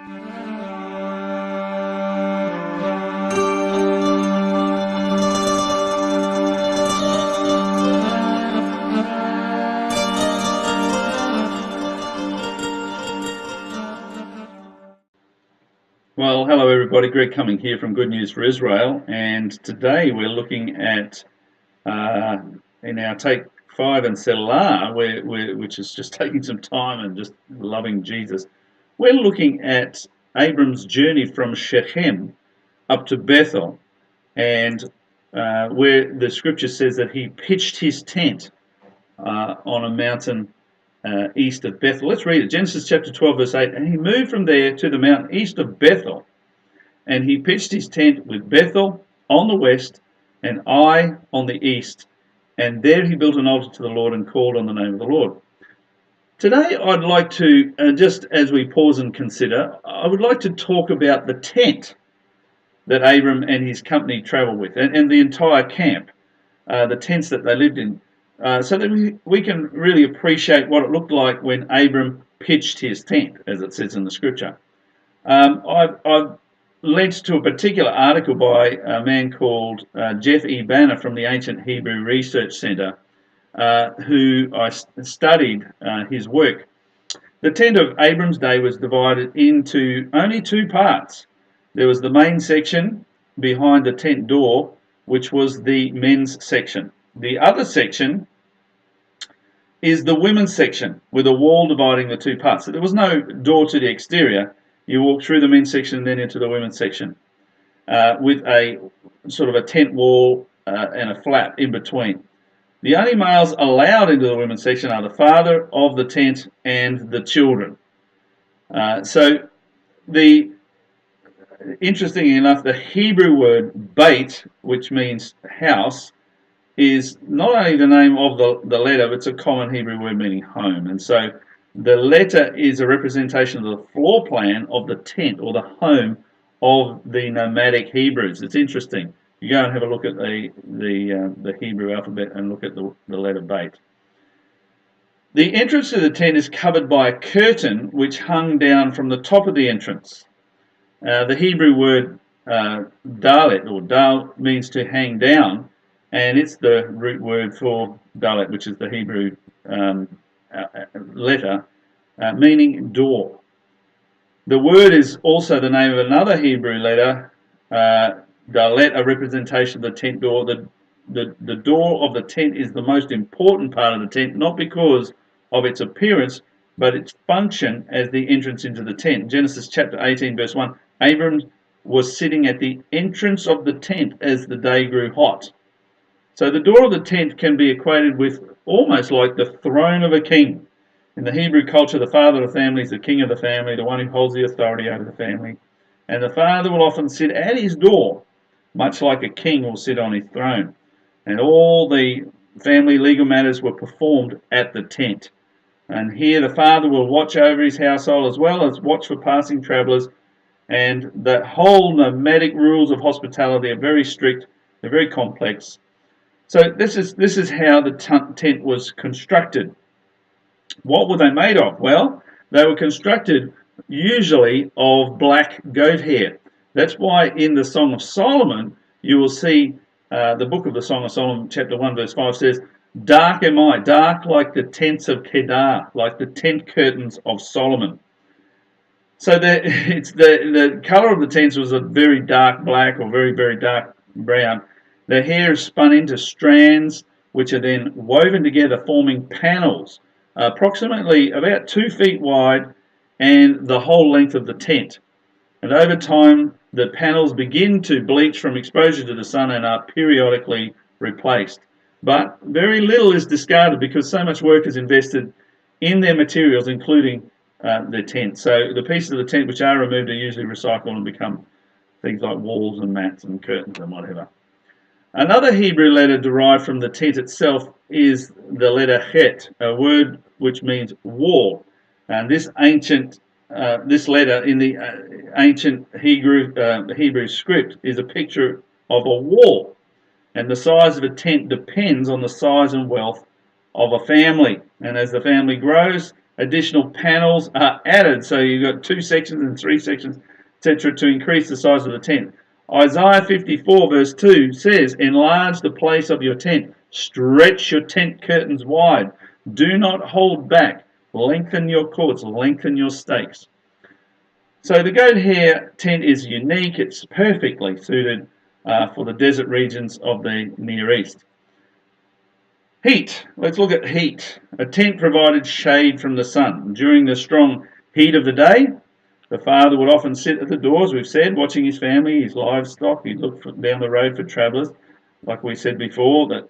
Well, hello everybody. Greg Cumming here from Good News for Israel, and today we're looking at in our Take 5 and Selah, which is just taking some time and just loving Jesus. We're looking at Abram's journey from Shechem up to Bethel, and where the scripture says that he pitched his tent on a mountain east of Bethel. Let's read it. Genesis chapter 12, verse 8. And he moved from there to the mountain east of Bethel, and he pitched his tent with Bethel on the west and Ai on the east. And there he built an altar to the Lord and called on the name of the Lord. Today I'd like to, just as we pause and consider, I would like to talk about the tent that Abram and his company traveled with, and the entire camp, the tents that they lived in. So that we can really appreciate what it looked like when Abram pitched his tent, as it says in the scripture. I've led to a particular article by a man called Jeff E. Banner from the Ancient Hebrew Research Center, who I studied his work. The tent of Abram's day was divided into only two parts. There was the main section behind the tent door, which was the men's section. The other section is the women's section, with a wall dividing the two parts. So there was no door to the exterior. You walk through the men's section and then into the women's section, with a sort of a tent wall and a flap in between. The only males allowed into the women's section are the father of the tent and the children. Interestingly enough, the Hebrew word bait, which means house, is not only the name of the letter, but it's a common Hebrew word meaning home. And so the letter is a representation of the floor plan of the tent or the home of the nomadic Hebrews. It's interesting. You go and have a look at the Hebrew alphabet and look at the letter bait. The entrance to the tent is covered by a curtain which hung down from the top of the entrance. The Hebrew word dalet, or dal, means to hang down, and it's the root word for dalet, which is the Hebrew letter, meaning door. The word is also the name of another Hebrew letter, dalet, a representation of the tent door. The door of the tent is the most important part of the tent, not because of its appearance, but its function as the entrance into the tent. Genesis chapter 18, verse 1, Abram was sitting at the entrance of the tent as the day grew hot. So the door of the tent can be equated with almost like the throne of a king. In the Hebrew culture, the father of the family is the king of the family, the one who holds the authority over the family. And the father will often sit at his door, much like a king will sit on his throne. And all the family legal matters were performed at the tent. And here the father will watch over his household as well as watch for passing travellers. And the whole nomadic rules of hospitality are very strict, they're very complex. So this is how the tent was constructed. What were they made of? Well, they were constructed usually of black goat hair. That's why in the Song of Solomon, you will see the book of the Song of Solomon, chapter 1, verse 5 says, dark am I, dark like the tents of Kedar, like the tent curtains of Solomon. So the colour of the tents was a very dark black or very, very dark brown. The hair is spun into strands, which are then woven together, forming panels, approximately about 2 feet wide and the whole length of the tent. And over time, the panels begin to bleach from exposure to the sun and are periodically replaced. But very little is discarded because so much work is invested in their materials, including the tent. So the pieces of the tent which are removed are usually recycled and become things like walls and mats and curtains and whatever. Another Hebrew letter derived from the tent itself is the letter Het, a word which means wall. And this letter in the ancient Hebrew script is a picture of a wall. And the size of a tent depends on the size and wealth of a family. And as the family grows, Additional panels are added, so you've got 2 sections and 3 sections, etc., to increase the size of the tent. Isaiah 54 verse 2 says, enlarge the place of your tent, stretch your tent curtains wide, do not hold back, lengthen your cords, lengthen your stakes. So the goat hair tent is unique, it's perfectly suited for the desert regions of the Near East. Heat. Let's look at heat. A tent provided shade from the sun. During the strong heat of the day, the father would often sit at the door, as we've said, watching his family, his livestock. He'd look down the road for travellers. Like we said before, that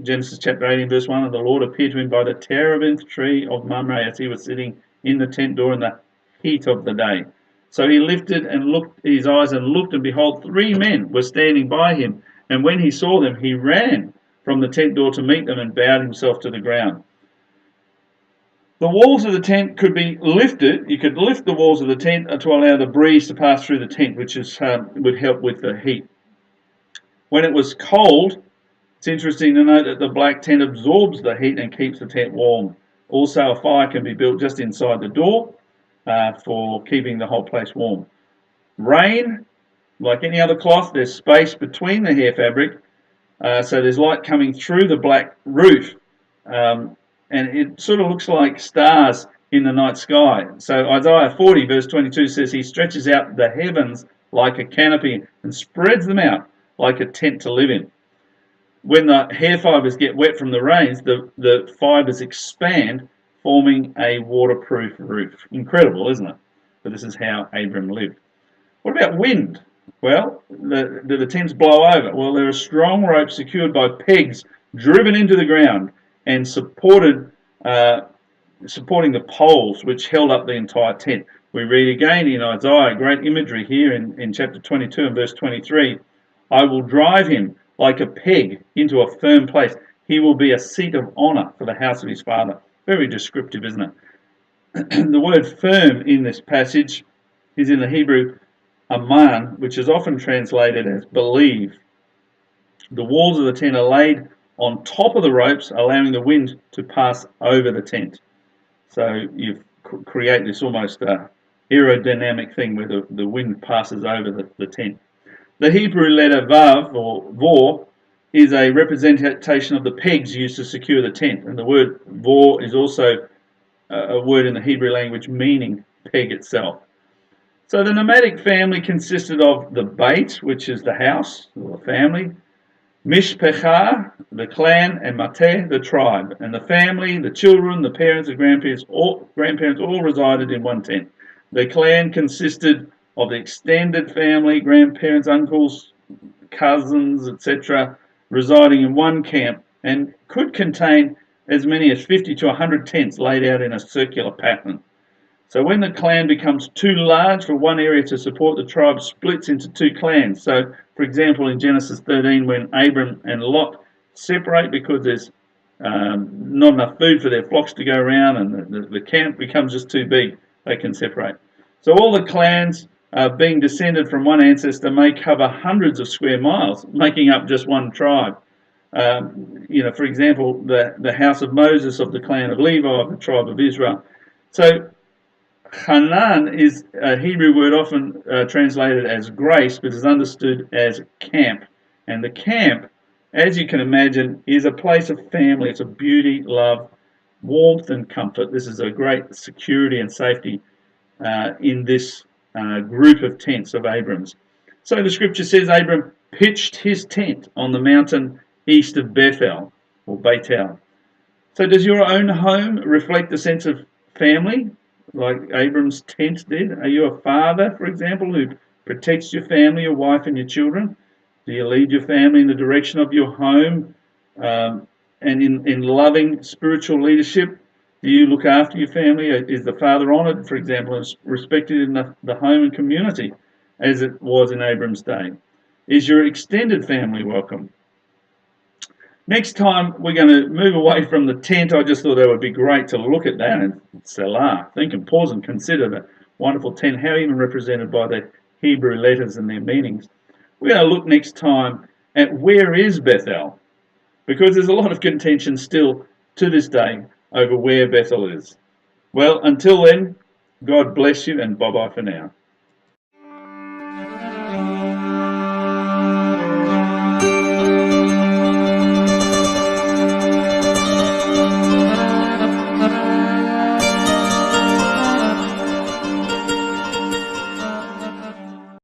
Genesis chapter 18 verse 1, and the Lord appeared to him by the terebinth tree of Mamre as he was sitting in the tent door in the heat of the day. So he lifted and looked his eyes and looked, and behold, 3 men were standing by him. And when he saw them, he ran from the tent door to meet them and bowed himself to the ground. The walls of the tent could be lifted. You could lift the walls of the tent to allow the breeze to pass through the tent, which would help with the heat. When it was cold, it's interesting to note that the black tent absorbs the heat and keeps the tent warm. Also, a fire can be built just inside the door for keeping the whole place warm. Rain, like any other cloth, there's space between the hair fabric, so there's light coming through the black roof, and it sort of looks like stars in the night sky. So Isaiah 40 verse 22 says, he stretches out the heavens like a canopy and spreads them out like a tent to live in. When the hair fibers get wet from the rains, the fibers expand, forming a waterproof roof. Incredible, isn't it? But this is how Abram lived. What about wind? Well, do the tents blow over? Well, there are strong ropes secured by pegs driven into the ground and supporting the poles which held up the entire tent. We read again in Isaiah, great imagery here in chapter 22 and verse 23. I will drive him like a peg into a firm place. He will be a seat of honour for the house of his father. Very descriptive, isn't it? The word firm in this passage is in the Hebrew aman, which is often translated as believe. The walls of the tent are laid on top of the ropes, allowing the wind to pass over the tent. So you create this almost aerodynamic thing where the wind passes over the tent. The Hebrew letter vav or vor is a representation of the pegs used to secure the tent, and the word vor is also a word in the Hebrew language meaning peg itself. So the nomadic family consisted of the Beit, which is the house, or the family, Mishpechah, the clan, and Mateh, the tribe. And the family, the children, the parents, the grandparents all resided in one tent. The clan consisted of the extended family, grandparents, uncles, cousins, etc., residing in one camp, and could contain as many as 50 to 100 tents laid out in a circular pattern. So when the clan becomes too large for one area to support, the tribe splits into 2 clans. So, for example, in Genesis 13, when Abram and Lot separate because there's not enough food for their flocks to go around, and the camp becomes just too big, they can separate. So all the clans being descended from one ancestor may cover hundreds of square miles, making up just one tribe. For example, the house of Moses of the clan of Levi of the tribe of Israel. So Hanan is a Hebrew word often translated as grace, but is understood as camp. And the camp, as you can imagine, is a place of family. It's of beauty, love, warmth and comfort. This is a great security and safety in this group of tents of Abram's. So the scripture says Abram pitched his tent on the mountain east of Bethel, or Bethel. So does your own home reflect a sense of family, like Abram's tent did? Are you a father, for example, who protects your family, your wife and your children? Do you lead your family in the direction of your home and in loving spiritual leadership? Do you look after your family? Is the father honoured, for example, and respected in the home and community as it was in Abram's day? Is your extended family welcome? Next time we're going to move away from the tent. I just thought that would be great to look at that and Selah, think and pause and consider the wonderful tent, how even represented by the Hebrew letters and their meanings. We're going to look next time at where is Bethel, because there's a lot of contention still to this day over where Bethel is. Well, until then, God bless you and bye-bye for now.